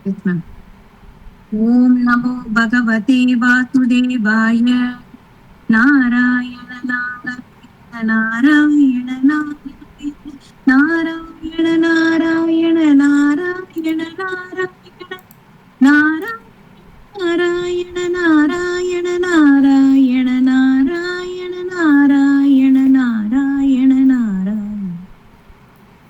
Yes, ma'am. Om Namo Bhagavate Vasudevaya. Narayana Narayana Narayana Narayana Narayana Narayana Narayana Narayana Narayana Narayana Narayana Narayana Narayana Narayana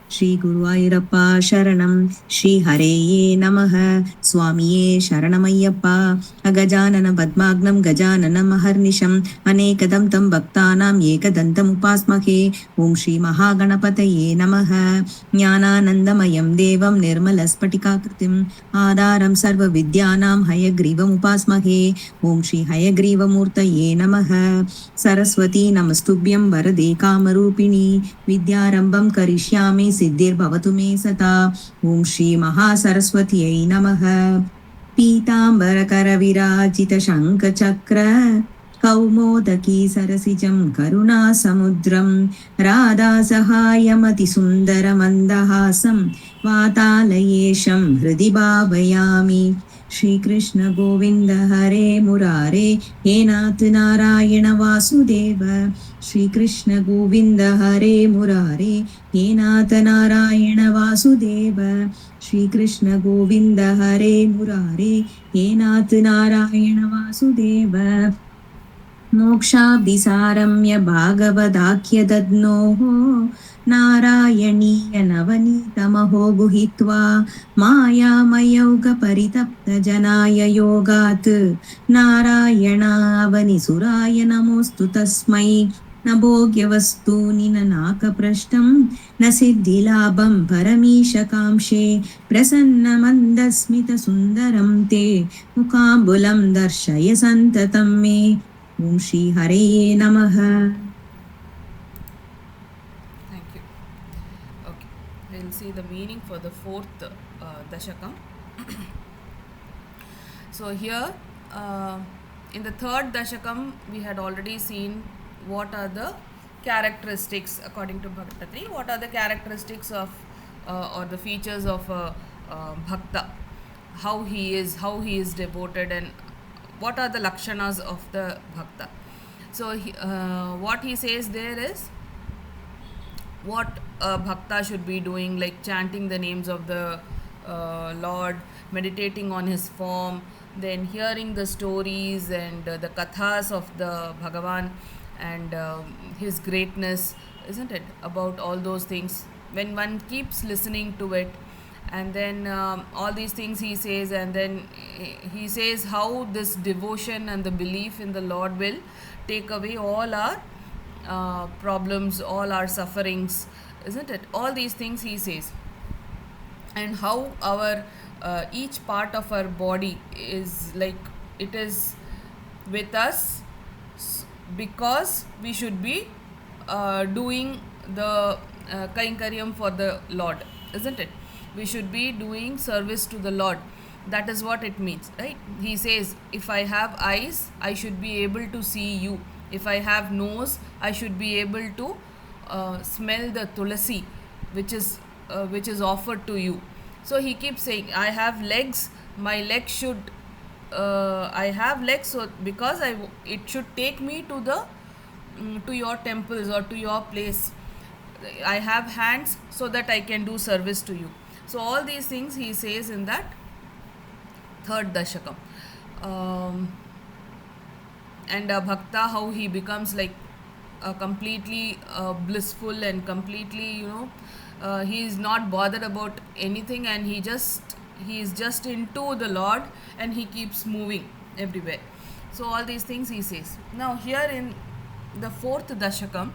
Shri Guruvayurappa Sharanam Shri Hareye Namaha Swamiye Sharanamayappa Agajanana Padmagnam Gajanana Maharnisham Anekadam Tam Bhaktanam Ekadantam Upasmahe Om Shri Mahaganapataye Namaha Jnananandamayam Devam Nirmalaspatikakritim Adaram Sarva Vidyanam Hayagrivam Upasmahe Om Shri Hayagriva-murtaye Namaha Saraswati Namastubhyam Varade Kamarupini Vidyarambam Karishyami Siddhir Me Sata Om Shri Mahasaraswatiyai Namaha Pītāmbara-kara-virājita Shankha-chakra Kaumodaki Sarasijam Karuna-samudram Radha-sahayamati-sundara-mandahasam Vātālayesham Hridhi-bhavayami Shri Krishna Govinda Hare Murare He Nath Narayana Vasudeva Shri Krishna Govinda Hare Murare He Nath Narayana Vasudeva Shri Krishna Govinda Hare Murare He Nath Narayana Vasudeva Mokshabdisaramya Bhagavadakya Dadnoho Narayaniya Navanitamho Guhitva Maya Mayauga Paritapta Janaya Yogat Narayana Avani Suraya Namostu Tasmai Nabhogyavastuni Nanaka Prashtam Nasiddhilabam Paramisha Kamshe Prasanna Mandasmita Sundaram Te Mukambulam Darshaya Santatam Me Om Shri Hare Namaha. Thank you. Okay, we'll see the meaning for the fourth Dashakam. So here, in the third Dashakam, we had already seen what are the characteristics, according to Bhakta, what are the characteristics of or the features of Bhakta, how he is devoted, and what are the lakshanas of the Bhakta. So what he says there is what a Bhakta should be doing, like chanting the names of the Lord, meditating on his form, then hearing the stories and the kathas of the Bhagavan and his greatness, isn't it? About all those things. When one keeps listening to it, and then all these things he says, and then he says how this devotion and the belief in the Lord will take away all our problems, all our sufferings, isn't it? All these things he says, and how our each part of our body is like it is with us because we should be doing the kainkariam for the Lord, isn't it? We should be doing service to the Lord. That is what it means, right? He says, if I have eyes, I should be able to see you. If I have nose, I should be able to smell the tulasi, which is offered to you. So he keeps saying, I have legs, my legs should I have legs, so because it should take me to the to your temples or to your place. I have hands so that I can do service to you. So all these things he says in that third Dashakam. And Bhakta, how he becomes like completely blissful and completely, he is not bothered about anything, and he is just into the Lord, and he keeps moving everywhere. So all these things he says. Now here in the fourth Dashakam,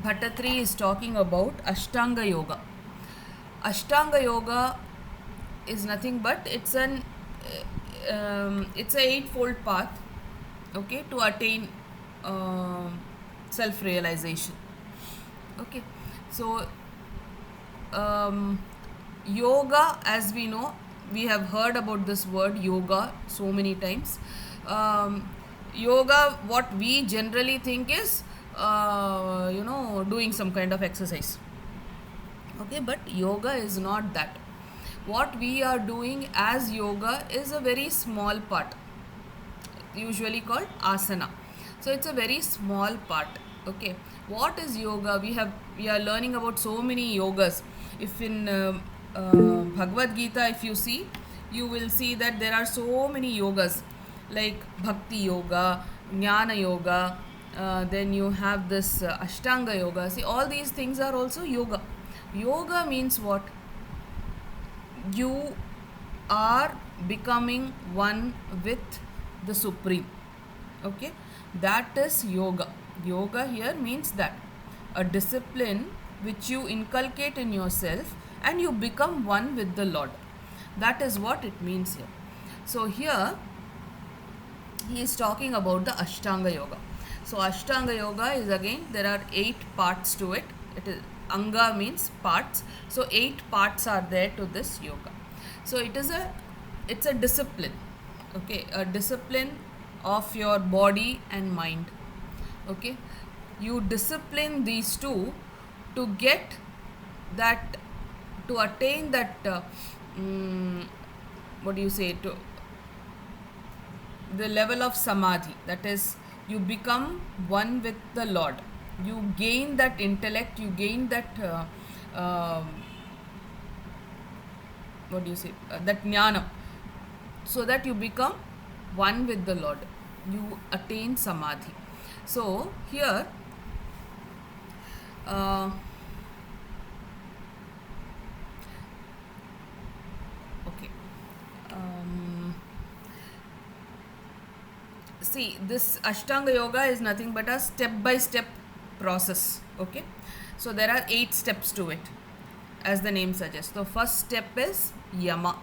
Bhattatri is talking about Ashtanga Yoga. Ashtanga Yoga is nothing but it's a eightfold path, okay, to attain self-realization. Okay, so yoga, as we know, we have heard about this word yoga so many times. Yoga, what we generally think is doing some kind of exercise. Okay, but yoga is not that. What we are doing as yoga is a very small part, usually called asana. So it's a very small part. Okay, what is yoga? We are learning about so many yogas. If in Bhagavad Gita, if you see, you will see that there are so many yogas, like bhakti yoga, jnana yoga, then you have this ashtanga yoga. See, all these things are also yoga. Yoga means what? You are becoming one with the supreme. Okay, that is yoga. Yoga here means that a discipline which you inculcate in yourself and you become one with the Lord. That is what it means here. So here he is talking about the Ashtanga Yoga. So Ashtanga Yoga is, again, there are 8 parts to it. It is Anga means parts. So 8 parts are there to this yoga. So it's a discipline. Okay, a discipline of your body and mind. Okay, you discipline these two to get that, to attain that what do you say, to the level of samadhi, that is, you become one with the Lord. You gain that intellect, you gain that what do you say, that jnana, so that you become one with the Lord. You attain samadhi. So here okay, see, this Ashtanga Yoga is nothing but a step by step process. Okay, so there are 8 steps to it, as the name suggests. The first step is yama,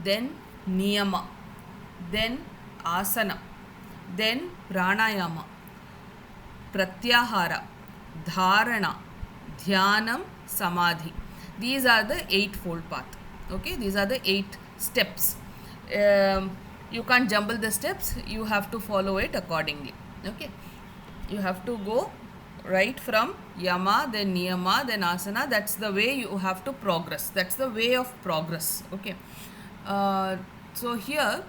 then niyama, then asana, then pranayama, pratyahara, dharana, dhyanam, samadhi. These are the 8-fold path. Okay, these are the 8 steps. You can't jumble the steps, you have to follow it accordingly. Okay, you have to go right from yama, then niyama, then asana. That's the way you have to progress. That's the way of progress. Okay, so here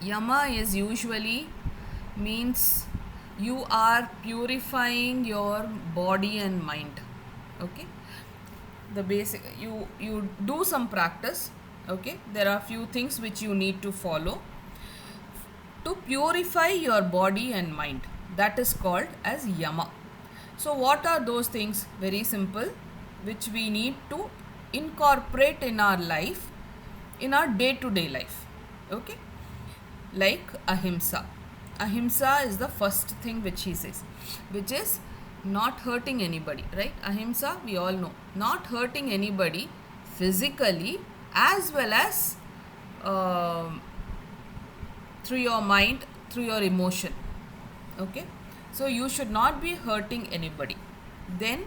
yama is usually means you are purifying your body and mind. Okay, the basic, you do some practice. Okay, there are few things which you need to follow to purify your body and mind. That is called as yama. So what are those things? Very simple, which we need to incorporate in our life, in our day-to-day life. Okay, like ahimsa. Ahimsa is the first thing which he says, which is not hurting anybody, right? Ahimsa, we all know, not hurting anybody physically as well as through your mind, through your emotion. Okay, so you should not be hurting anybody. Then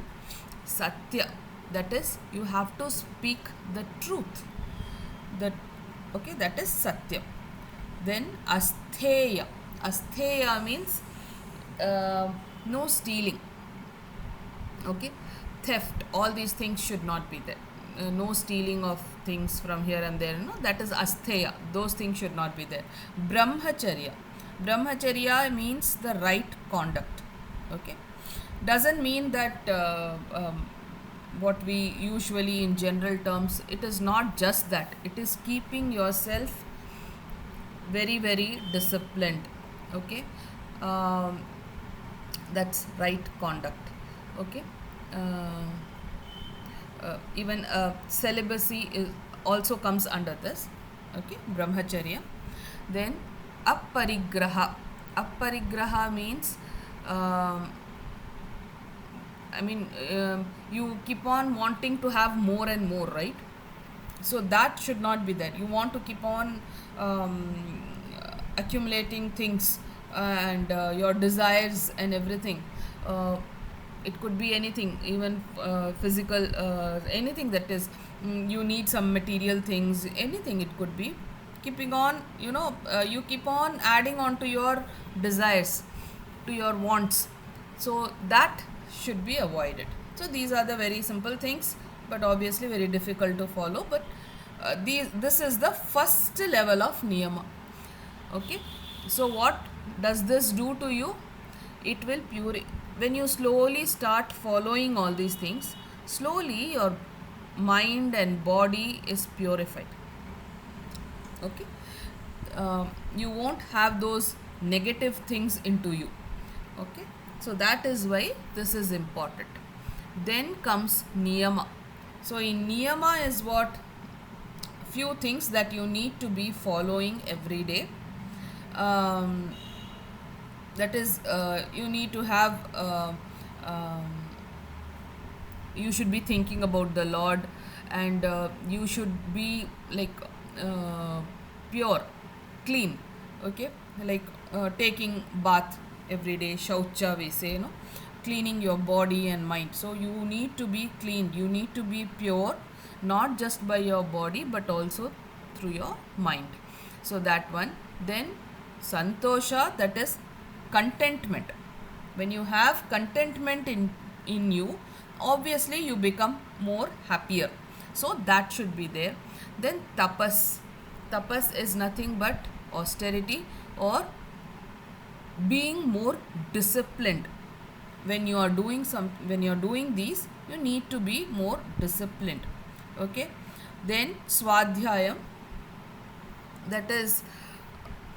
satya, that is, you have to speak the truth. That, okay, that is satya. Then astheya. Astheya means no stealing. Okay, theft, all these things should not be there. No stealing of things from here and there, no, that is astheya. Those things should not be there. Brahmacharya. Brahmacharya means the right conduct. Okay, doesn't mean that what we usually in general terms, it is not just that. It is keeping yourself very, very disciplined. Okay, that's right conduct. Okay, even celibacy is also comes under this. Okay, brahmacharya. Then aparigraha. Aparigraha means you keep on wanting to have more and more, right? So that should not be there. You want to keep on accumulating things and your desires and everything. It could be anything, even physical, anything that is, you need some material things, anything it could be. Keeping on, you keep on adding on to your desires, to your wants. So that should be avoided. So these are the very simple things but obviously very difficult to follow. But this is the first level of niyama. Okay, so what does this do to you? It will when you slowly start following all these things, slowly your mind and body is purified. Okay, you won't have those negative things into you. Okay, so that is why this is important. Then comes niyama. So in niyama is what few things that you need to be following every day. um, that is you need to have um, you should be thinking about the Lord, and you should be like uh, pure, clean. Okay, like taking bath every day, shaucha we say, cleaning your body and mind. So you need to be cleaned, you need to be pure, not just by your body but also through your mind. So that one. Then santosha, that is contentment. When you have contentment in you, obviously you become more happier. So that should be there. Then tapas. Tapas is nothing but austerity or being more disciplined. When you are doing these, you need to be more disciplined. Okay, then swadhyayam, that is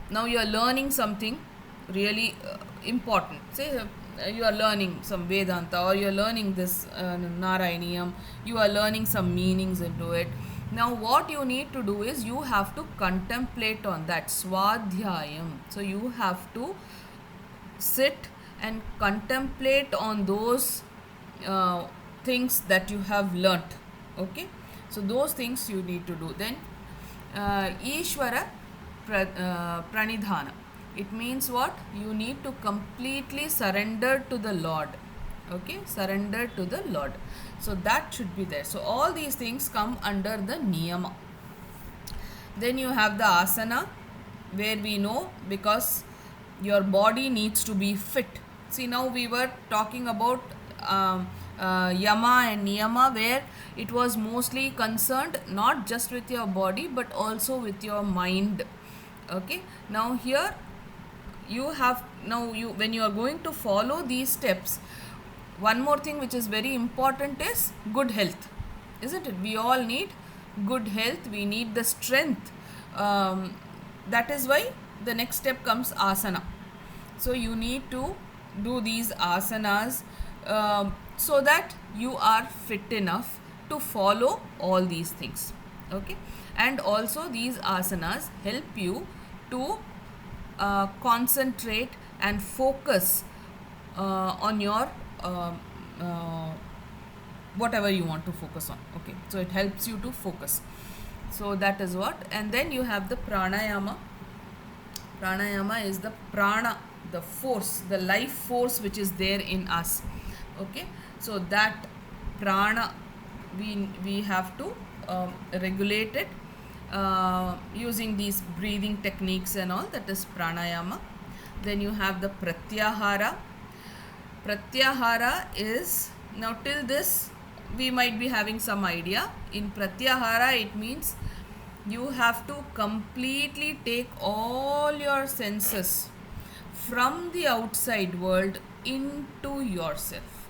now you are learning something really important. Say you are learning some Vedanta, or you are learning this Narayaneeyam, you are learning some meanings into it. Now what you need to do is you have to contemplate on that swadhyayam. So you have to sit and contemplate on those things that you have learnt. Okay, so those things you need to do. Then Ishvara pranidhana, it means what? You need to completely surrender to the Lord. Okay, surrender to the Lord. So that should be there. So all these things come under the niyama. Then you have the asana, where we know because your body needs to be fit. See, now we were talking about yama and niyama, where it was mostly concerned not just with your body but also with your mind. Okay, now here you have, now you, when you are going to follow these steps, one more thing which is very important is good health, isn't it? We all need good health, we need the strength. That is why the next step comes asana. So you need to do these asanas so that you are fit enough to follow all these things. Okay, and also these asanas help you to concentrate and focus on your whatever you want to focus on. Okay, so it helps you to focus. So that is what. And then you have the pranayama. Pranayama is the prana, the force, the life force which is there in us. Okay, so that prana we have to regulate it using these breathing techniques and all. That is pranayama. Then you have the pratyahara. Pratyahara is, now till this we might be having some idea. In pratyahara it means you have to completely take all your senses from the outside world into yourself.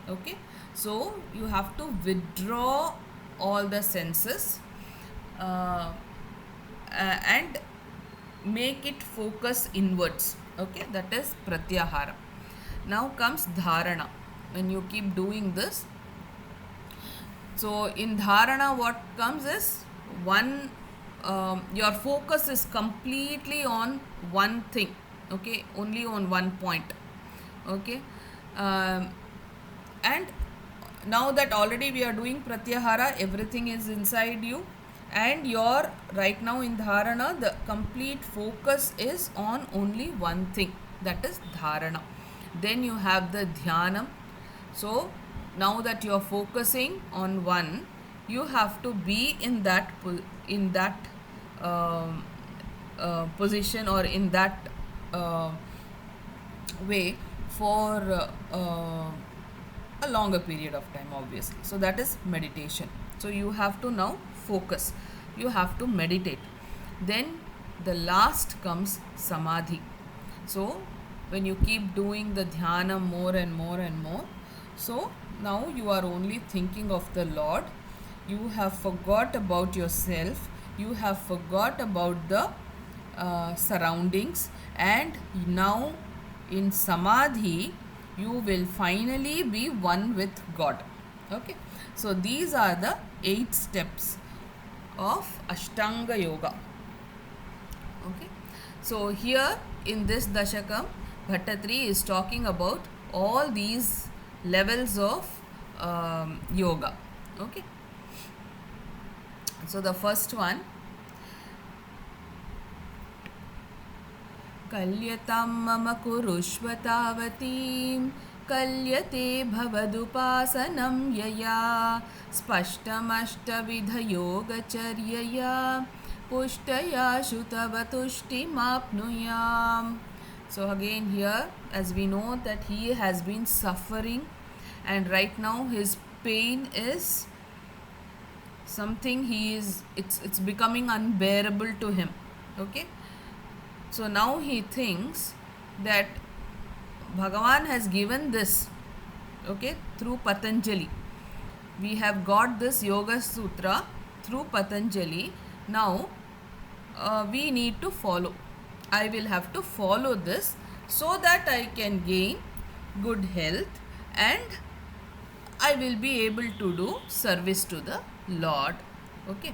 Okay, so you have to withdraw all the senses and make it focus inwards. Okay, that is pratyahara. Now comes dharana. When you keep doing this, so in dharana what comes is one, your focus is completely on one thing. Okay, only on one point. Okay, and now that already we are doing pratyahara, everything is inside you, and your right now in dharana the complete focus is on only one thing, that is dharana. Then you have the dhyanam. So now that you are focusing on one, you have to be in that position, or in that way for a longer period of time, obviously. So that is meditation. So you have to now focus, you have to meditate. Then the last comes samadhi. So when you keep doing the dhyana more and more and more, so now you are only thinking of the Lord. You have forgot about yourself, you have forgot about the surroundings, and now in samadhi you will finally be one with God. Okay, so these are the 8 steps of Ashtanga Yoga. Okay, so here in this Dashakam, Bhattatri is talking about all these levels of yoga. Okay, so the first one, कल्यतां मम कुरुष्व तावतीं कल्यते भवदुपासनं यया स्पष्टमष्टविधयोगचर्यया पुष्टया तव तुष्टिमाप्नुयाम्. So again here, as we know that he has been suffering, and right now his pain is something it's becoming unbearable to him. Okay, so now he thinks that Bhagavan has given this, okay, through Patanjali. We have got this Yoga Sutra through Patanjali. Now we need to follow. I will have to follow this so that I can gain good health and I will be able to do service to the Lord. Okay,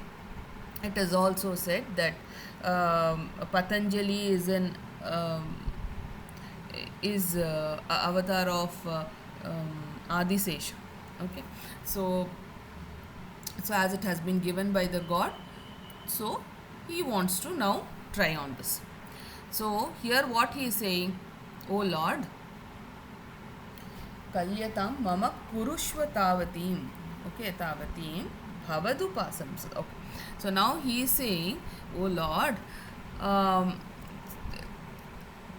it is also said that Patanjali is an avatar of Adisesha. Okay, so as it has been given by the God, so he wants to now try on this. So here what he is saying, O Lord, kalyatam mama kurushva tavatim. Okay, tavatim bhavadupasam. Okay, so now he is saying, O Lord,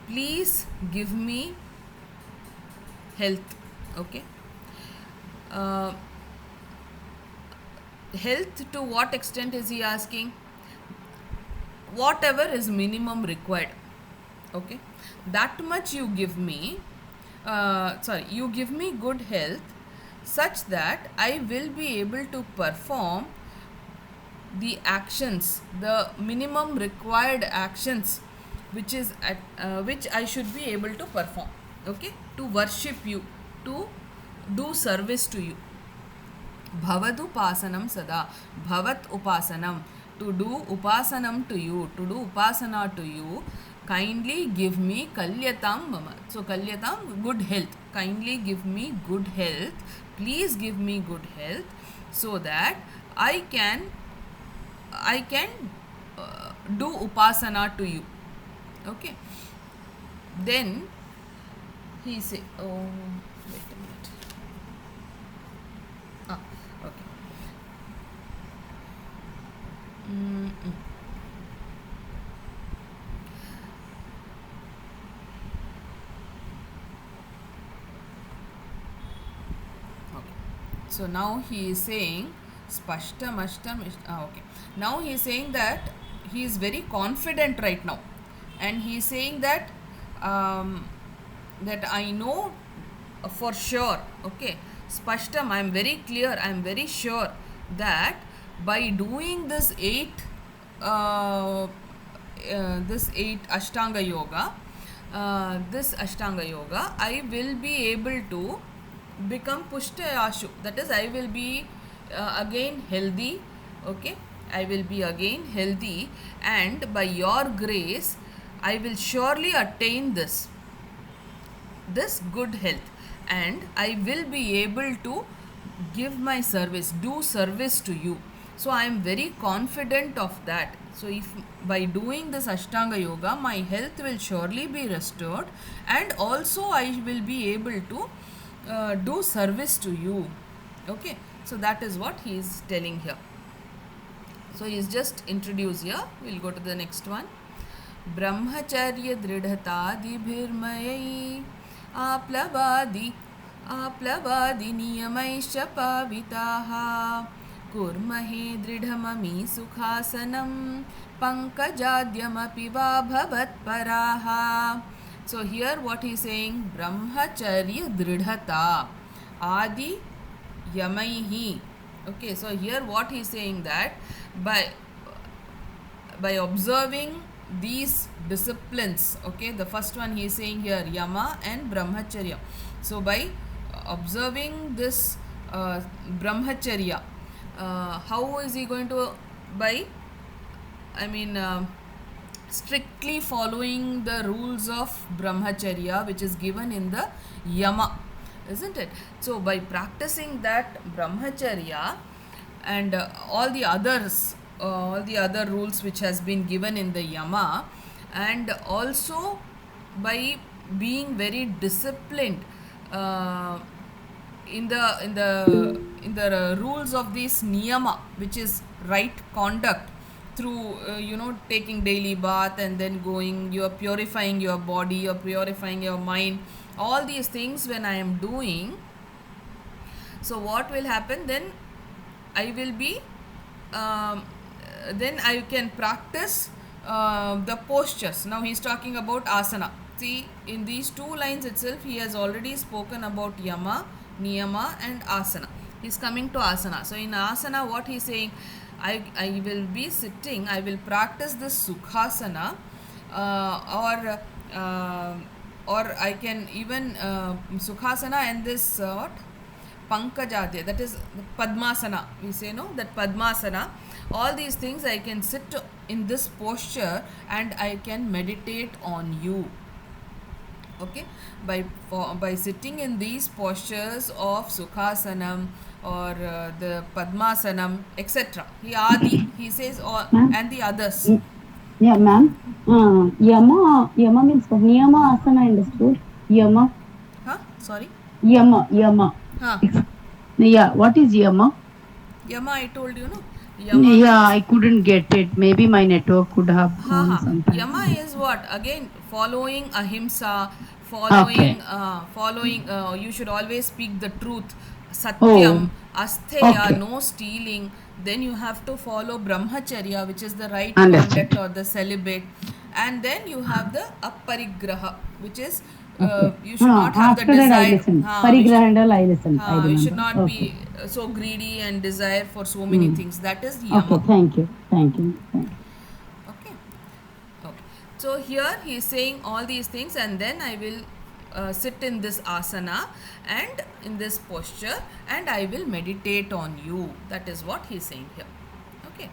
please give me health. Okay, health to what extent is he asking? Whatever is minimum required. Okay, that much you give me. You give me good health such that I will be able to perform the actions, the minimum required actions, which I should be able to perform. Okay, to worship you, to do service to you. Bhavad upasanam sada, bhavat upasanam, to do upasanam to you, to do upasana to you. Kindly give me kalyatam mama. So kalyatam, good health. Kindly give me good health. Please give me good health so that I can do upasana to you. Okay. Then he say, oh, wait a minute. Okay. So now he is saying spashtam ashtam. Okay. Now he is saying that he is very confident right now, and he is saying that that I know for sure. Okay, spashtam. I am very clear. I am very sure that by doing this 8 Ashtanga Yoga, I will be able to become Pushtayashu. That is, I will be again healthy. Okay, I will be again healthy, and by your grace, I will surely attain this good health, and I will be able to give my service, do service to you. So I am very confident of that. So if by doing this Ashtanga Yoga, my health will surely be restored, and also I will be able to do service to you. Okay, so that is what he is telling here. So he is just introduced here. We will go to the next one. Brahmacharya dridhatadi bhirmayai aplabadi आप्लवादिनियमैश्च पाविताः कुर्महे दृढममी सुखासनं पङ्कजाद्यमपि वा भवत्पराः. So here what he is saying, brahmacharya dridhata adi yamaihi. Okay, so here what he is saying, that by observing these disciplines, okay, the first one he is saying here, yama and brahmacharya. So by observing this brahmacharya, how is he going to, by I mean strictly following the rules of brahmacharya which is given in the yama, isn't it? So by practicing that brahmacharya and all the other rules which has been given in the yama, and also by being very disciplined uh, in the rules of this niyama, which is right conduct, through taking daily bath, and then going, you are purifying your body, you are purifying your mind, all these things when I am doing. So what will happen then? I will be then I can practice the postures. Now he is talking about asana. See, in these two lines itself he has already spoken about yama, niyama and asana. He is coming to asana. So in asana what he is saying, I will be sitting, I will practice this sukhasana, or I can even sukhasana and this what? Pankajadya, that is Padmasana. We say, no, that Padmasana. All these things I can sit in this posture and I can meditate on you. Okay, by sitting in these postures of Sukhasanam or the Padmasanam, etc. He says all, and the others. Yeah, ma'am. Yama means what? Niyama asana, I understood. Yama. Huh? Sorry? Yama. Huh. Yeah, what is yama? Yama, I told you, no? Yama yeah, I couldn't get it. Maybe my network could have gone sometime. Yama is what? Again, following ahimsa, following, you should always speak the truth. Satyam, astheya, no stealing. Then you have to follow brahmacharya, which is the right conduct or the celibate. And then you have the aparigraha, which is you should not have the desire. Parigraha and all I listen. You should not be so greedy and desire for so many things. That is yama. Okay, thank you. Okay. So here he is saying all these things, and then I will sit in this asana and in this posture, and I will meditate on you. That is what he is saying here. Okay.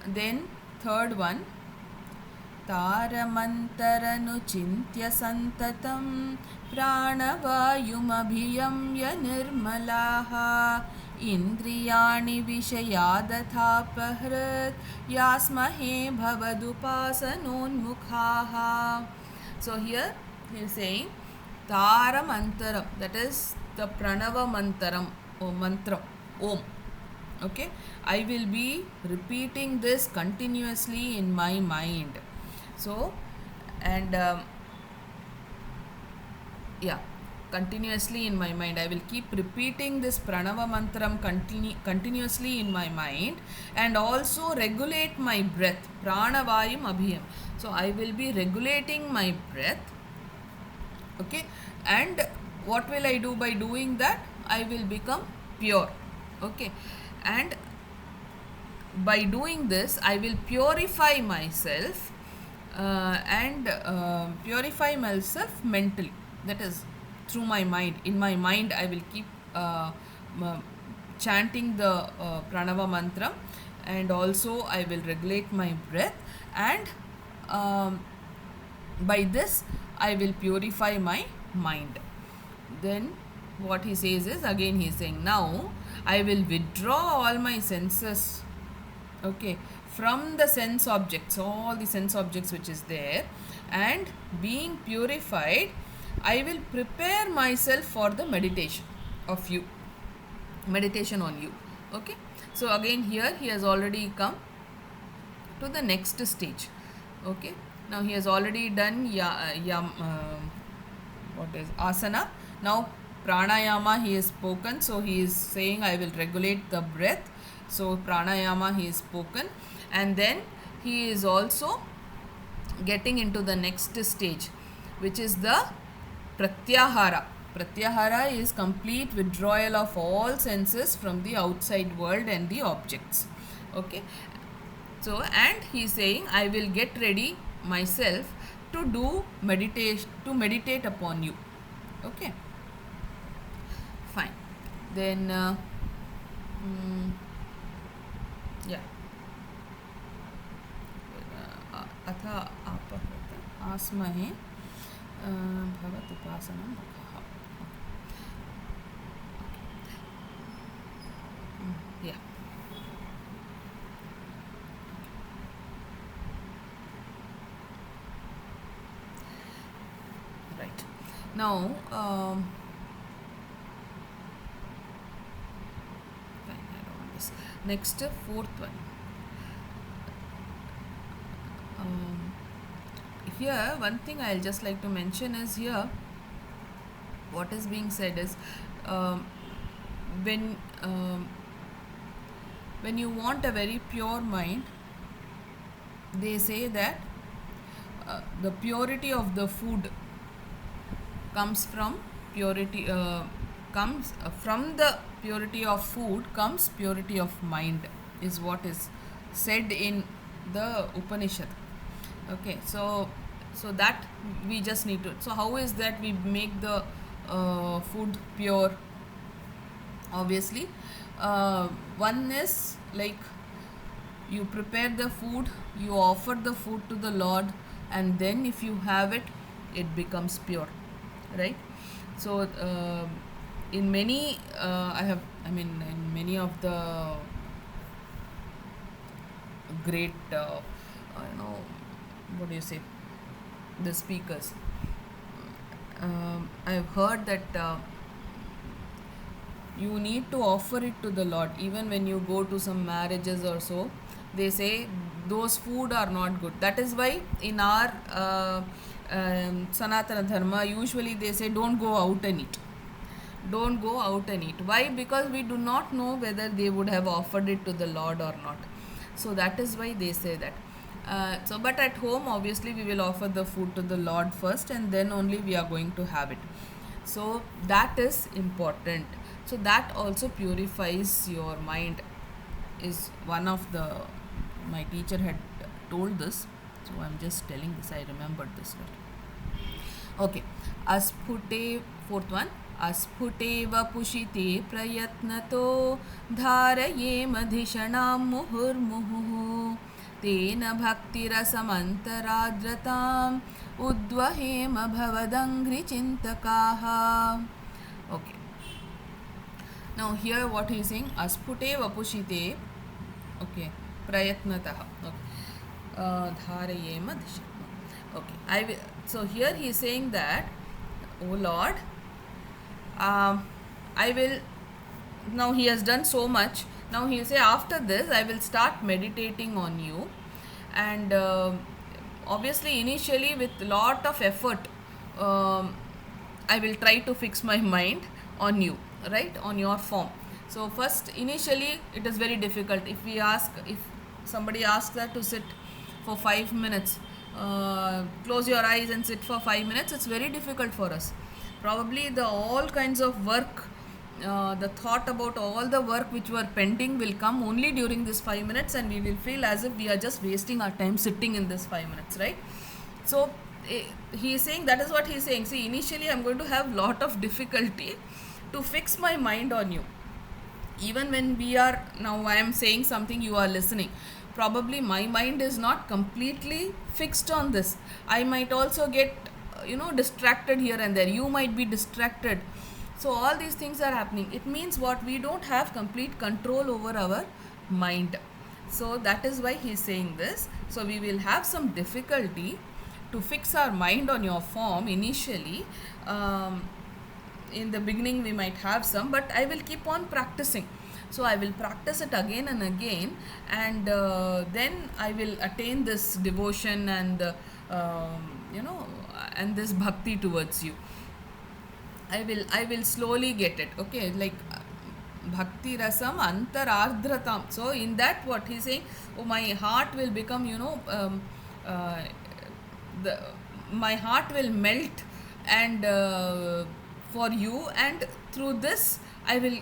Then third one. तारमन्तरनुचिन्त्य सन्ततं प्राणवायुमभियम्य निर्मलाः इन्द्रियाणि विषयादथापहृत् यास्महे भवदुपासनोन्मुखाः. So here he is saying Taramantaram, that is the Pranava Mantaram or mantra Om. Okay, I will be repeating this continuously in my mind. So, and continuously in my mind. I will keep repeating this Pranava Mantram continuously in my mind, and also regulate my breath. Pranavayum abhiyam. So, I will be regulating my breath. Okay, and what will I do by doing that? I will become pure. Okay, and by doing this, I will purify myself. And purify myself mentally, that is through my mind. In my mind I will keep chanting the pranava mantra, and also I will regulate my breath, and by this I will purify my mind. Then what he says is, again he is saying, now I will withdraw all my senses, okay, from the sense objects, all the sense objects which is there, and being purified, I will prepare myself for the meditation on you. Okay, so again here he has already come to the next stage. Okay, now he has already done asana. Now pranayama he is spoken, so he is saying I will regulate the breath. So pranayama he is spoken, and then he is also getting into the next stage, which is the pratyahara. Pratyahara is complete withdrawal of all senses from the outside world and the objects. Okay, so and he is saying I will get ready myself to do meditation, to meditate upon you. Okay, fine. Then yeah, अथ आपहृत आस्महे भवतुपासनं मुखः. Yeah. Right. Now, fine, I don't want this. Next, fourth one. Here, one thing I'll just like to mention is here, what is being said is when you want a very pure mind, they say that the purity of the food comes from purity from the purity of food comes purity of mind, is what is said in the Upanishad. Okay, so that we just need to, so how is that we make the food pure? Obviously, one is like you prepare the food, you offer the food to the Lord, and then if you have it, it becomes pure, right? So in many in many of the great what do you say, the speakers, I've heard that you need to offer it to the Lord. Even when you go to some marriages or so, they say those food are not good. That is why in our Sanatana Dharma, usually they say don't go out and eat. Don't go out and eat. Why? Because we do not know whether they would have offered it to the Lord or not. So that is why they say that. But at home, obviously, we will offer the food to the Lord first, and then only we are going to have it. So that is important. So that also purifies your mind, is one of the, my teacher had told this, so I'm just telling this, I remembered this. Okay, aspute, fourth one, अस्फुटेव पुषिते प्रयत्नतो धारयेमधिषणां मुहुर्मुहुः तेन भक्तिरसमन्तराद्रताम् उद्वहेम भवदङ्घ्रिचिन्तकाः. Okay. Now here what he is saying, aspute vapushite, okay, prayatnatah, okay, dharayema disha. Okay, so here he is saying that, oh Lord, I will, now he has done so much, now he will say after this I will start meditating on you, and obviously initially with lot of effort I will try to fix my mind on you, right, on your form. So first initially it is very difficult. If somebody asks us to sit for 5 minutes, close your eyes and sit for 5 minutes, it's very difficult for us. Probably the all kinds of work, the thought about all the work which were pending will come only during this 5 minutes, and we will feel as if we are just wasting our time sitting in this 5 minutes, right? So he is saying, that is what he is saying. See, initially I am going to have lot of difficulty to fix my mind on you. Even when we are, now I am saying something, you are listening. Probably my mind is not completely fixed on this. I might also get distracted here and there. You might be distracted. So all these things are happening. It means what? We don't have complete control over our mind. So that is why he is saying this. So we will have some difficulty to fix our mind on your form initially. In the beginning we might have some, but I will keep on practicing. So I will practice it again and again, and then I will attain this devotion and and this bhakti towards you. I will slowly get it. Okay, like bhakti rasam antarardratam. So in that, what he's saying, oh, my heart will become, uh, the my heart will melt, and for you, and through this I will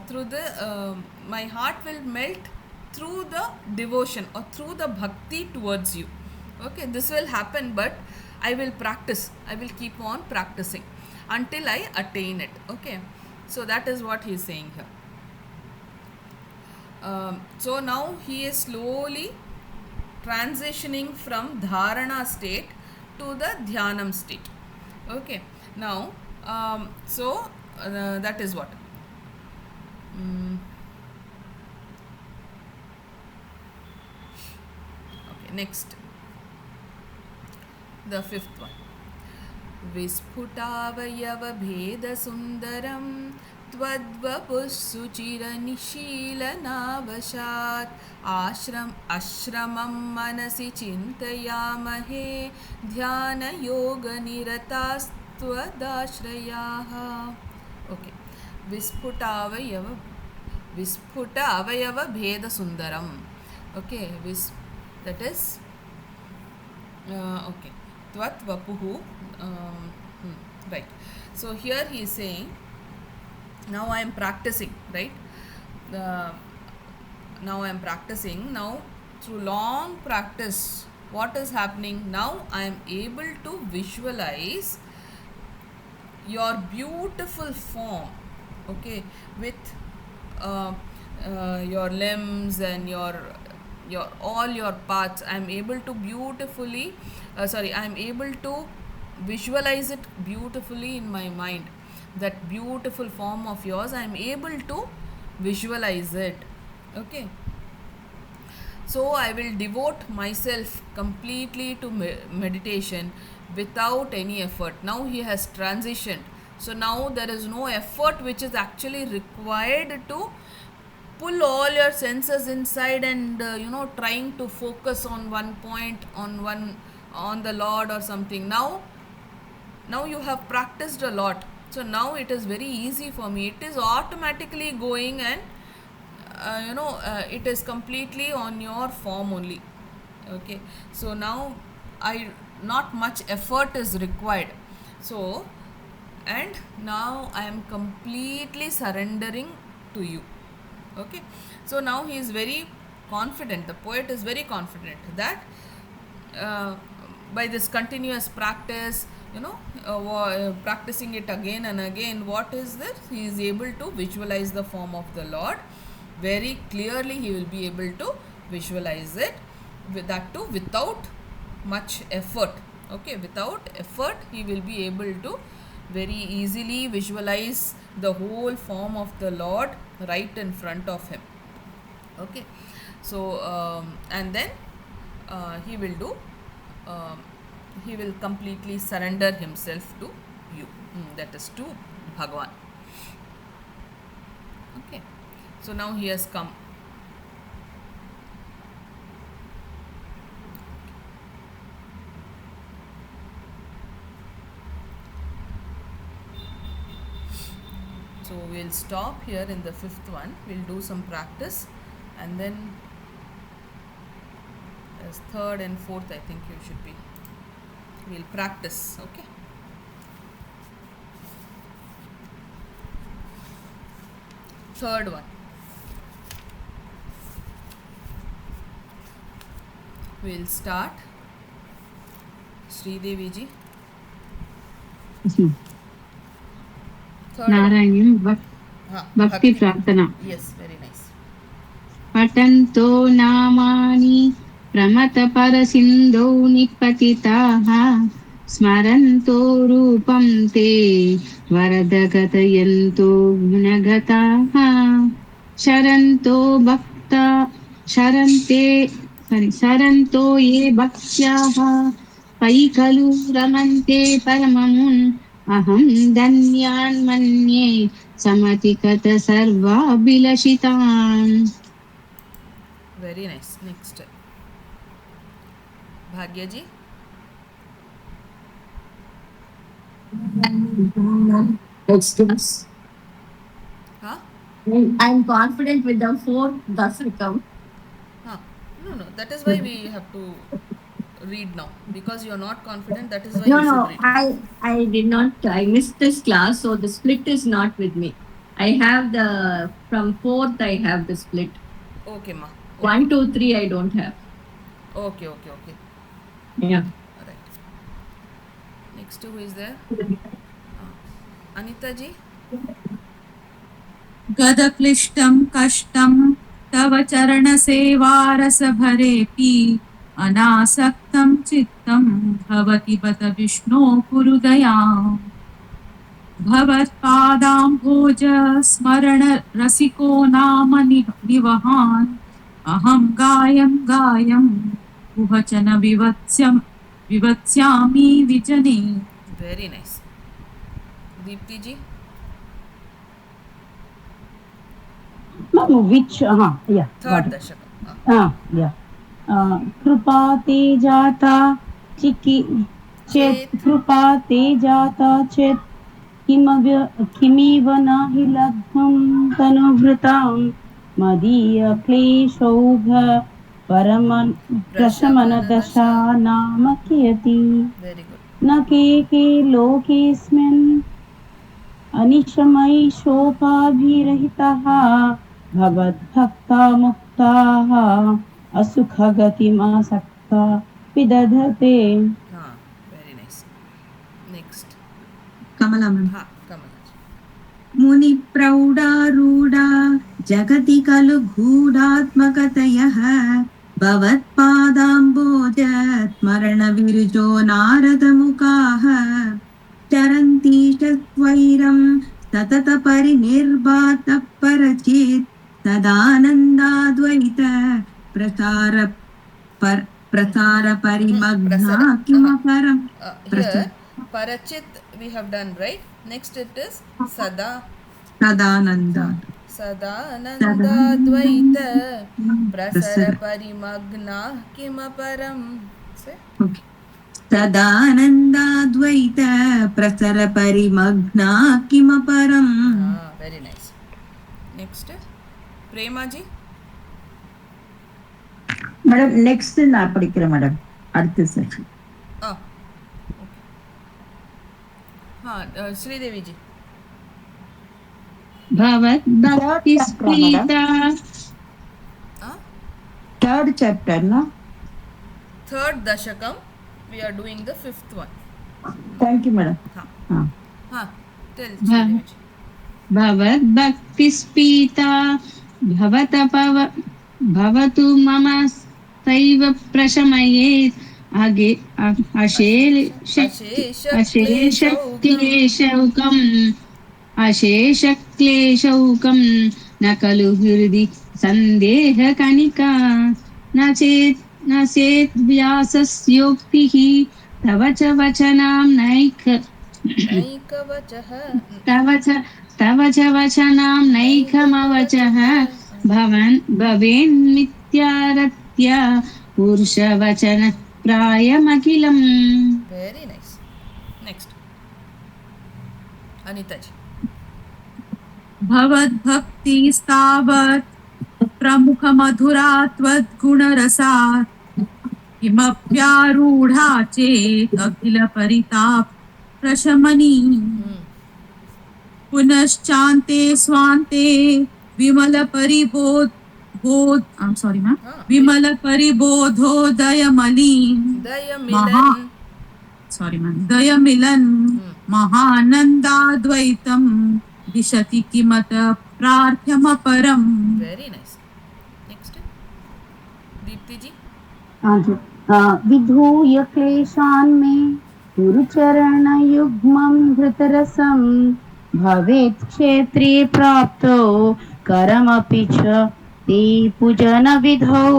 through the my heart will melt through the devotion or through the bhakti towards you. Okay, this will happen, but I will practice, I will keep on practicing until I attain it. Okay, so that is what he is saying here. So now he is slowly transitioning from dharana state to the dhyanam state. Okay, now that is what. Mm, okay, next, the fifth one. विस्फुटावयवभेदसुन्दरं त्वद्वपुःसुचिरनिशीलनावशात् आश्रमं मनसि चिन्तयामहे ध्यानयोगनिरतास्त्वदाश्रयाः. Okay, विस्फुट अवयवभेदसुन्दरं. Okay, that is okay, tvat vapuhu. Right, so here he is saying, now I am practicing, right? Now I am practicing. Now through long practice, what is happening now? I am able to visualize your beautiful form, okay, with your limbs and your all your parts. I am able to beautifully I am able to visualize it beautifully in my mind. That beautiful form of yours, I am able to visualize it. Okay, so I will devote myself completely to meditation without any effort. Now he has transitioned, so now there is no effort which is actually required to pull all your senses inside and trying to focus on one point, on the Lord or something. Now you have practiced a lot, so now it is very easy for me. It is automatically going, and it is completely on your form only. Okay, so now not much effort is required. So, and now I am completely surrendering to you. Okay, so now he is very confident, the poet is very confident that by this continuous practice, practicing it again and again, what is this? He is able to visualize the form of the Lord very clearly. He will be able to visualize it, with that too without much effort. Okay, without effort he will be able to very easily visualize the whole form of the Lord right in front of him. Okay, so and then he will do he will completely surrender himself to you, that is to Bhagavan. Okay, so now he has come. So we'll stop here in the fifth one. We'll do some practice, and then as third and fourth, I think you should be. We'll practice. Okay. Third one. We'll start. Sridevi ji. Narayaneeyam भक्ति प्रार्थना. Yes, very nice. पठन्तो नामानि प्रमथपरसिन्धौ निपतिताः स्मरन्तो रूपं ते वरदगतयन्तो गुणगताः शरन्तो ये भक्त्याः पयि खलु रमन्ते परममुन् अहं धन्यान् मन्ये समतिकत सर्वाभिलषितान्. Very nice. Next, Bhagya ji. Excuse. Huh? I'm confident with the 4th Dasakam. Huh. No, that is why we have to read now, because you're not confident. That is why you should read. I did not. I missed this class, so the split is not with me. I have the from 4th. I have the split. Okay, ma. 1, 2, 3. I don't have. Okay. Yeah. All right. Next, who is there? Anita ji. गदक्लिष्टं कष्टं तव चरणसेवारसभरेऽपि अनासक्तं चित्तं भवति बत विष्णो कुरु दयाम् भवत्पादाम्भोज स्मरण रसिको नाम निवहान् अहं गायं कुहचन विवत्स्यामि विजने. Very nice. Deepti ji. Ma'am, which yeah, Third got it. Dashakam. Yeah. कृपा ते जाता चेत् कृपा ते जाता चेत् किमिव नहि लब्धं तनुभृतां मदीय क्लेशौघ प्रशमनदशा नाम कियति. Very good. न के लोकेऽस्मिन् अनिशमैशोपाभिरहिताः भवद्भक्ता मुक्ताः असुखगतिमासक्ता विदधते. Very nice. Next. कमला मैम. Kamala ji. मुनि प्रौढारूढा जगति खलु गूढात्मकतयः भवत्पादाम्बोज स्मरण विरुजो नारदमुखाः चरन्ति चत्वैरं सतत परिनिर्भातः परचेत् सदानन्दाद्वैत प्रसार परिमग्ना किमपरं. Here, Parachit we have done, right? Next it is Sada. Sadananda. Sadanandadvaita prasara parimagna kimaparam. Say. Okay. सदानन्दाद्वैत प्रसर परिमग्ना किमपरम्. Very nice. Next, Prema ji. Madam next நான் படிக்கிறேன் மேடம் அடுத்த section. Sridevi ji. भवद्भक्तिस्फीता. Third chapter, no? Third Dashakam. We are doing the 5th one. Thank you, madam. Tell Sridevi ji. भवद्भक्तिस्फीता भवतु मम सैव प्रशमयेत् अशेषक्लेशौकं न खलु हृदि सन्देहकणिका न चेत् व्यासस्योक्तिः तव च वचनां तव च वचनां नैकमवचः भवेन्मिथ्यारत्य पुरुषवचन प्रायमखिलम्. Very nice. Next, Anita ji. भवद्भक्तिस्तावत् प्रमुखमधुरा त्वद्गुणरसात् किमप्यारूढा चेत् अखिलपरिताप प्रशमनी पुनश्चान्ते स्वान्ते दयमिलन् महानन्दाद्वैतं दिशति किमत प्रार्थ्यमपरम्. Very nice. Next, Deepti ji. विधूय क्लेशान् मे गुरुचरणयुग्मं धृतरसं भवेत् क्षेत्रे प्राप्तो करमपि च ते पूजनविधौ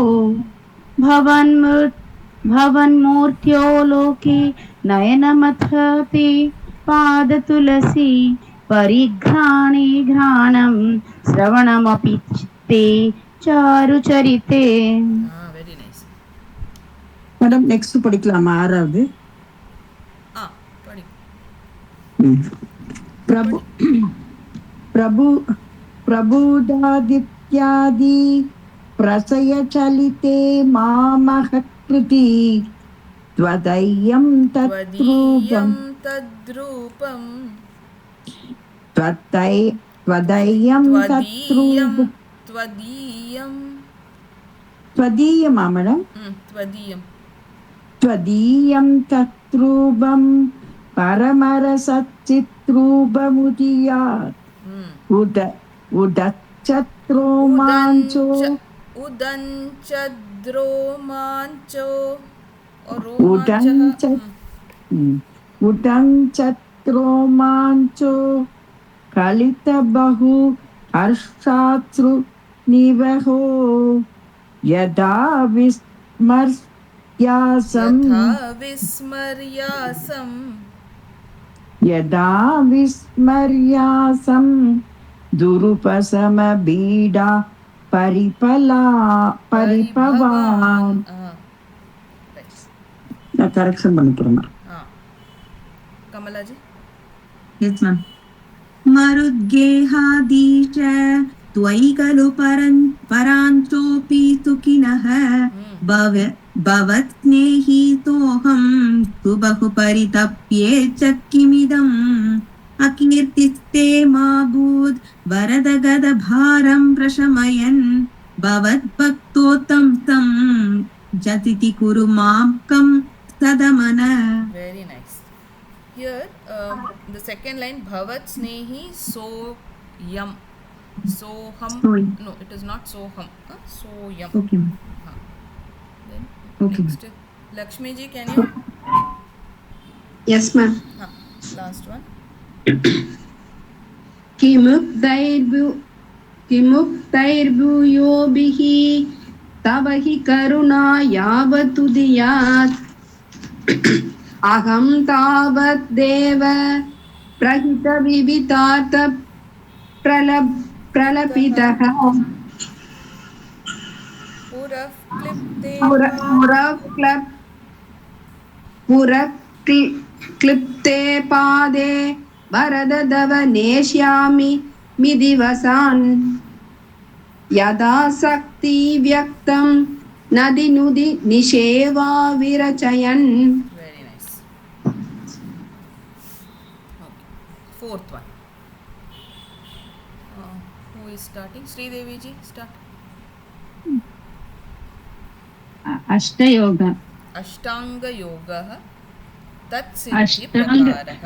भवन्मूर्त्यो लोके नयनमथते पादतुलसी परिघ्राणे घ्राणं श्रवणमपि ते चारुचरिते. Very nice. மேடம் நெக்ஸ்ட் படிக்கலாமா? 6வது. படி. प्रभु प्रभु प्रबुदादित्यादि प्रसयचलिते मामहकृति त्वदय्यं त्वदीयं तत्रूपम् तद्रूपं त्वदय्यं त्वदीयं तत्रूपम् त्वदीयं त्वदीयमा मैडम त्वदीयं त्वदीयं तत्रूपं परमरसच्चित्रूपमुदीयात् उद उदच्चत्रोमाञ्चो उदञ्चद्रोमाञ्चो रोमाञ्चः उदञ्च उदञ्चत्रोमाञ्चो कलितबहु हर्षाश्रु निवहो यदा विस्मर्यासं यदा विस्मर्यासं दुरुपशमबीडा परिपवान् நான் கரெக்ஷன் பண்ணிக்கிறேன் कमलाजी Yes, ma'am. मरुद्गेहादीश त्वयि खलु पराञ्चोऽपि सुखिनः भवत्स्नेहितोऽहं तु बहु परितप्ये च किमिदम् अकीर्तिस्ते मा भूद् वरदगदभारं प्रशमयन् भवद्भक्तोत्तं तं जतिति कुरु मां कं सदमन. Very nice. Here, the second line, Bhavat Snehi So Yam. Soham. No, it is not Soham. So Yam. Okay. Then Okay. next, Lakshmi ji, can you? Yes, ma'am. Last one. किमुक्तैर्भूयोभिः तव हि करुणा यावतुदीयात् अहं तावद्देव प्रहितविवितार्थ प्रलपितः पुरक्लिप्ते पादे वरददव नेष्यामि मिदिवसान् यदा शक्ति व्यक्तं नदि नुदि निषेवा विरचयन्. Very nice. Okay. Fourth one. Who is starting? Sri Devi ji, start. अष्टयोग अष्टाङ्गयोगः तत्सिद्धिप्रकारः.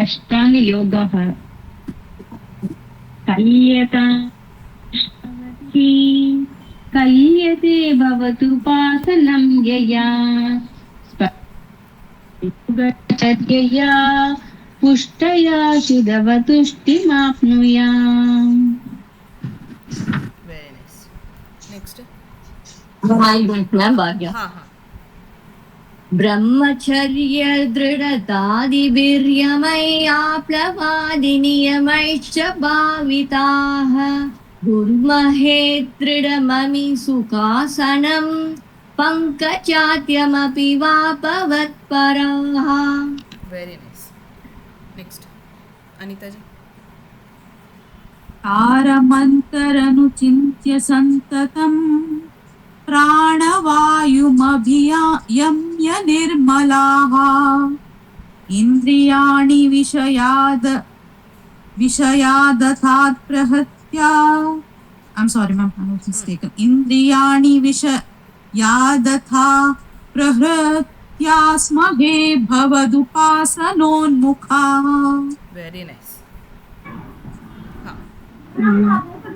अष्टाङ्गयोगः कल्यते भवतु पासनं यया स्पर्शयया पुष्टया शुद्धवतुष्टिमाप्नुयाम्. Very nice. Next. ब्रह्मचर्य दृढतादिभिर्यमयाप्लवादिनियमैश्च भाविताः गुर्महे दृढममि सुखासनं पङ्कजात्यमपि वापवत्पराः. Very nice. Next. Anita ji. तारमन्तरनुचिन्त्य सन्ततम् प्राणवायुमभियम्य निर्मलाः इन्द्रियाणि विषयादथात् प्रहत्या. I'm sorry, ma'am, I was mistaken. इन्द्रियाणि विषयादथा प्रहृत्यास्महे भवदुपासनोन्मुखाः. Very nice.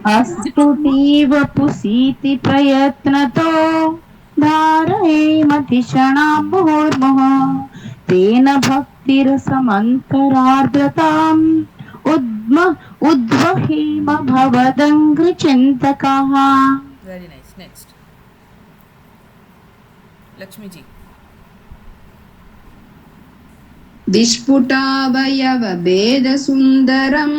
अस्तुतीव पुसीति प्रयत्नतो धारयेमतिषणां मुहुर्मुहुः तेन भक्तिरसमन्तरार्द्रताम् उद्वहेम भवदङ्घ्रिचिन्तकाः. Very nice. Next. Lakshmi ji. विस्फुटावयवभेदसुन्दरम्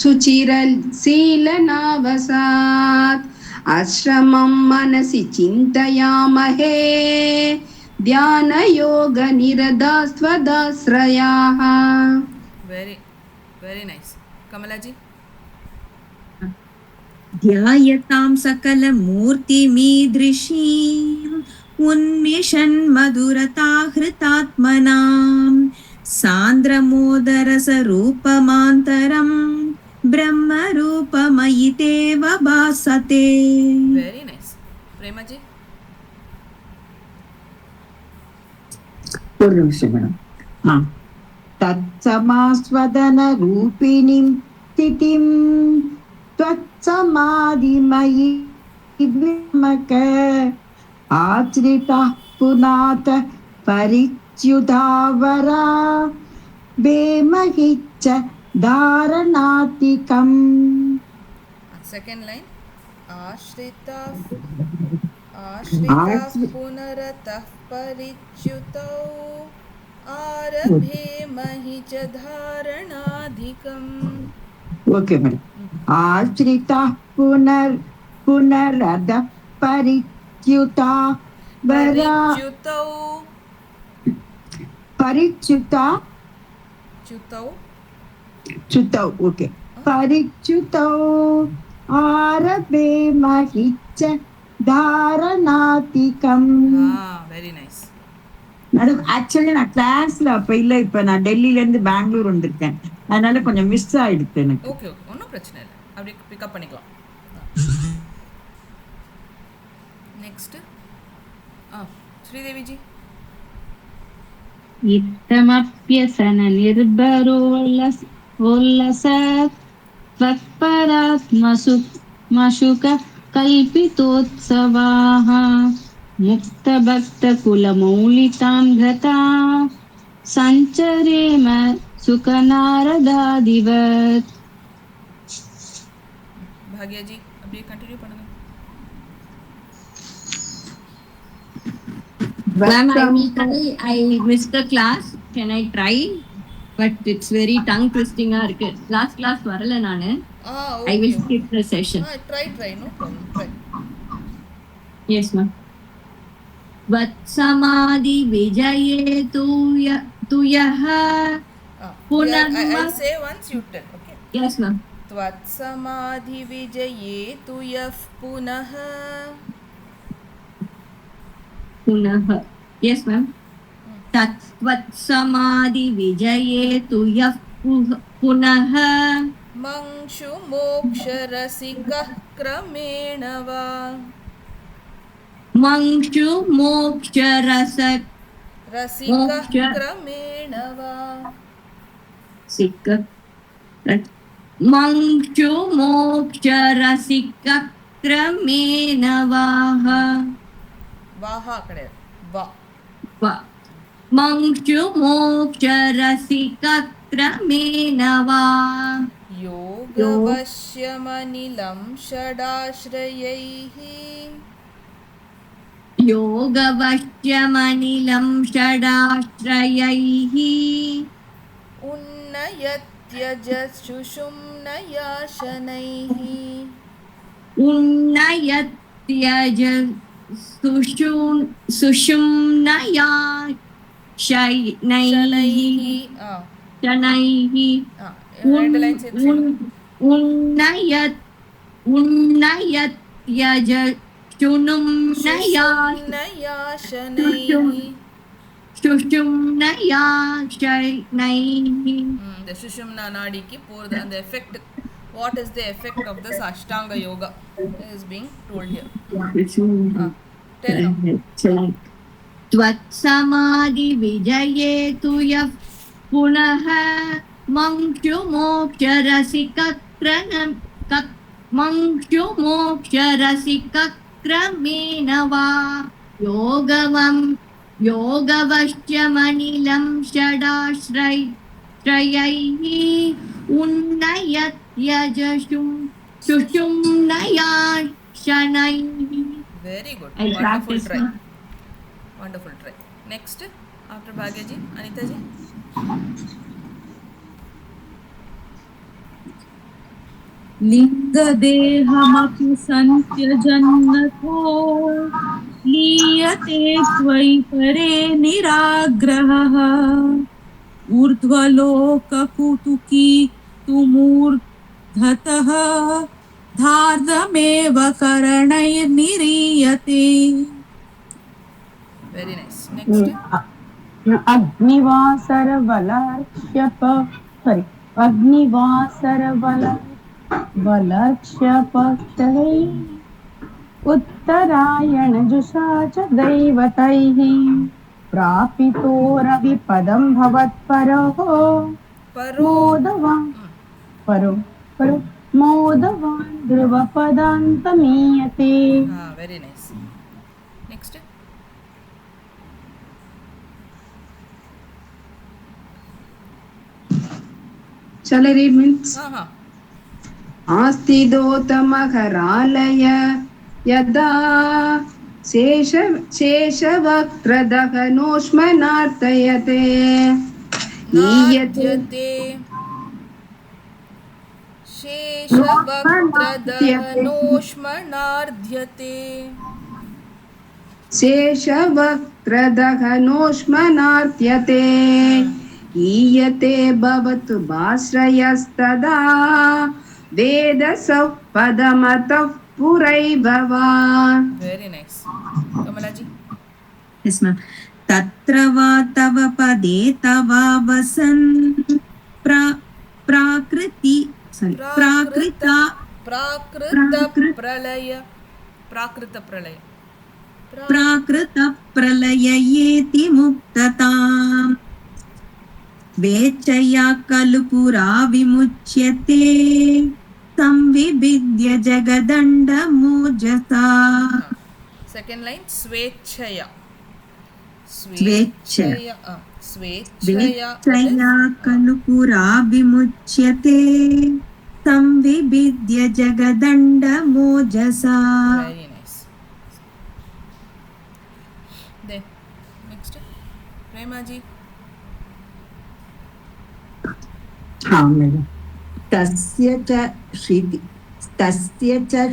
सुचिरशीलनावसात् आश्रमं मनसि चिन्तयामहे ध्यानयोगनिरता स्वदाश्रयाः. Very, very nice. Kamalaji. ध्यायतां सकलमूर्तिमीदृशीम् उन्मिषन् मधुरताहृतात्मनां सान्द्रमोदरसरूपमान्तरं ब्रह्मरूपमयि तेव भासते. Very nice. Premaji. ஒரு நிமிஷம் மேடம். தத்சமாஸ்வதனரூபிணிம் ஸ்திதிம் त्वत्समाधिमयि विमक आश्रितः पुनाथ परिच्युतावरा बेमहिच्च धारणातिकम्. Second line. Ashrita punaratah pariच्युतौ आरभे महि च धारणाधिकम्. Okay madam. आश्रितः पुनरद परिच्युता वरा परिच्युता च्युतौ ओके परिच्युतौ आरभे महिच्च धारणातिकम्. Very nice. மேடம் ஆக்சுவலி நான் கிளாஸ்ல அப்ப இல்ல, இப்ப நான் டெல்லியில இருந்து பெங்களூர் வந்திருக்கேன், அதனால கொஞ்சம் மிஸ் ஆயிடுச்சு எனக்கு. ஓகே ஓகே, ஒன்றும் பிரச்சனை இல்லை, அப்படி பிக்கப் பண்ணிக்கலாம். நெக்ஸ்ட் ஸ்ரீதேவிஜி. इत्थमप्यसन निर्भरोल्लसत् त्वत्परात्मसुख कल्पितोत्सवाः मुक्तभक्तकुलमौलितां गता सञ्चरेम सुखनारदादिवत्. भाग्या जी अभी कंटिन्यू பண்ணுங்க. Ma'am, I missed the class. Can I try? But it's very tongue twisting ah irukku. Last class varala nanu. Okay. I will skip the session. Try no problem, try. Yes ma'am. Vatsamadhi vijaye tuyah I'll say once, you tell. Okay. Yes ma'am. त्वत्समाधि विजये तु यः पुनः. Yes ma'am. Tatvatsamadhi vijaye tuyah punah Manshu मोक्षरसिकः क्रमेण वा. मंशु मोक्षरसिकः क्रमेण वा. मंशु मोक्षरसिकः क्रमेण वाह. वाह कड़े वा. मंशु मोक्षरसिकः क्रमेण वा. योगवश्यमनिलं षडाश्रयैः. योगवश्यमनिलं षडाश्रयैः उन्नयत्यजशुषुम्नया शनैः. उन्नयत्यज सुषुम्नया शनैः उन्नयत्यज शुनुम्नया शनैः. सुषुम्नया शनैः. The Sushumna Nadi ki the effect. What is the effect of this Ashtanga Yoga is being told here. Tell now. त्वत्समाधि विजये तु यः पुनः मंशु मोक्षरसिकक्रमेण वा. योगवश्यमनिलं षडाश्रयैः उन्नयत्यजशुं सुषुम्नया शनैः. Very good. I Wonderful practice try. now. Wonderful try. Next, after Bhagya ji, Anita ji. लिङ्गदेहमपि सन्त्यजन्नथो लीयते त्वयि परे निराग्रहः ऊर्ध्वलोककुतुकी तुमूर्धतः धार्दमेव करणैर्निरीयते. Very nice. Next. अग्निवासरवलर्क्ष्यप sorry अग्निवासरवलर्क्ष्यपक्षै उत्तरायणजुषा च दैवतैः प्रापितोरविपदं भवत्परोः Paro. मोदवान् परो परो मोदवान् ध्रुवपदान्तमीयते. Very nice. Next. Shall I read means? आस्तिदोतमकरालय यदा शेषवक्त्रदहनोष्मनार्तयते नार्ध्यते शेषवक्त्रदहनोष्मनार्ध्यते शेषवक्त्रदहनोष्मनार्त्यते ईयते भवतु भाश्रयस्तदा वेदसः पदमतः पुरैभवान्. Very nice. Kamalaji. Yes, ma'am. तत्र वा तव पदे तवा वसन् प्राकृति प्राकृता प्राकृत प्रलययेति मुक्तताम् वेचया खलु पुरा विमुच्यते संविभिद्य जगदण्डमोजसा. Second line. Swechaya. स्वेच्छया Swechaya. खलु पुरा विमुच्यते संविभिद्य जगदण्डमोजसा. Very nice. Then next. Premaji. तस्य च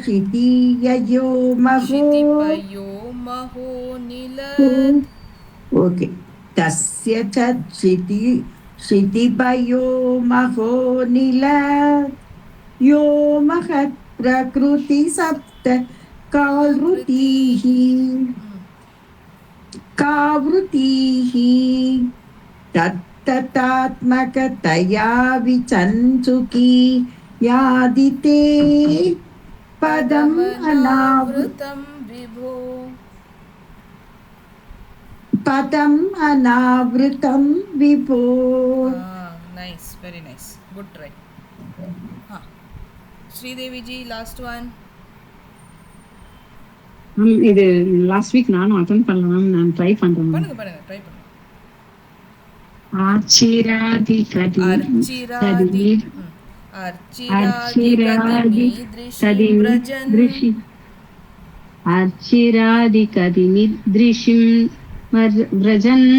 क्षितीययो Shitipayo maho nilad. ओके तस्य च क्षितिपयो महो निल यो महत् प्रकृति सप्त कावृतिः तत्ततात्मकतया विचञ्चुकी यादिते पदम् अनावृतं विभो. पदम् अनावृतं विभो. Nice, very nice. Good try. Sridevi ji, last one. இது லாஸ்ட் வீக் நானும் அட்டன் பண்ணல மேம். நான் ட்ரை பண்றேன். பண்ணுங்க ட்ரை பண்ணுங்க. ஆச்சிராதி கதி अर्चिरादिकदिनिदृशिं व्रजन्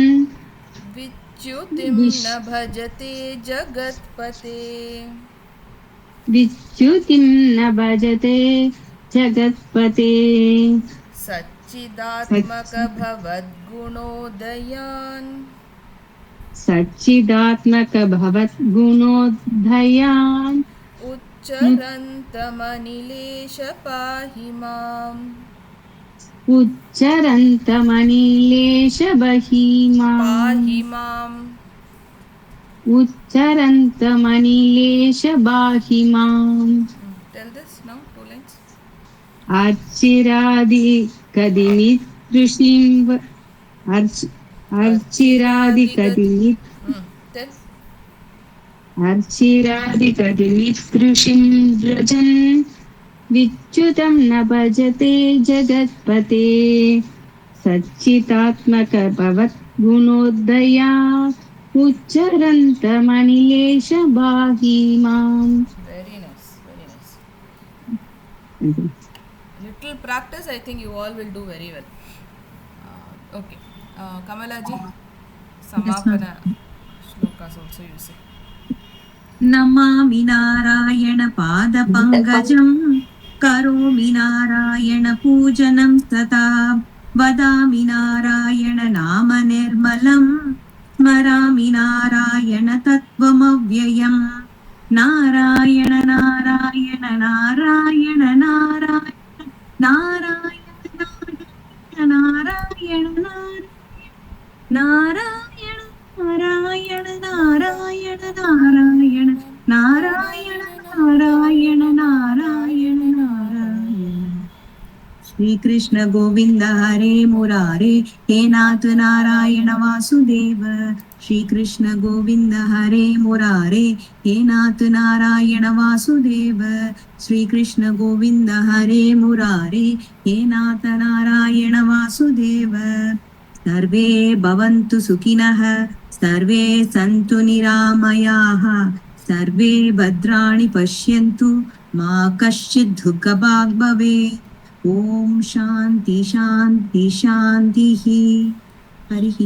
विच्युतिं न भजते जगत्पते. विच्युतिं न भजते जगत्पते. सच्चिदात्मक भवद्गुणोदयान् सच्चिदात्मक भवद्गुणोदयान् उच्चरन्तमनिलेश पाहि माम्. उच्चरन्तमनिलेश बहिमाम्. पाहि माम्. उच्चरन्तमनिलेश बाहि माम्. Tell this now, 2 lines. अर्चिरादिकदिनिदृशिं अर्चिरादिकदिनि Tell. अर्चिरादिकदिनिदृशिं व्रजन् विच्युतं न भजते जगत्पते. सच्चिदात्मक भवद्गुणोदया उच्चरन्तमनिलेश बाहि माम्. Very nice, very nice. Little practice, I think you all will do very well. Okay. Kamala ji, Samapana shlokas also you say. Namami Narayan पादपङ्कजं करोमि नारायण पूजनं सदा वदामि नारायण नाम निर्मलं स्मरामि नारायण तत्त्वमव्ययम् नारायण नारायण नारायण नारायण नारायण नारायण नारायण नारायण नारायण नारायण नारायण नारायण नारायण नारायण श्री कृष्ण गोविंद हरे मुरारे हे नाथ नारायण वासुदेव श्री कृष्ण गोविंद हरे मुरारे हे नाथ नारायण वासुदेव श्री कृष्ण गोविंद हरे मुरारे हे नाथ नारायण वासुदेव सर्वे भवन्तु सुखिनः सर्वे सन्तु निरामयाः सर्वे भद्राणि पश्यन्तु मा कश्चित् दुःखभाग् भवेत् ॐ शान्ति शान्ति शान्तिः हरिः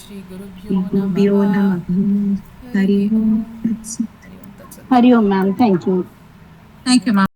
श्री गुरुभ्यो नमः हरि ओम् तत्सत् Hari Om, ma'am. Thank you. Thank you, ma'am.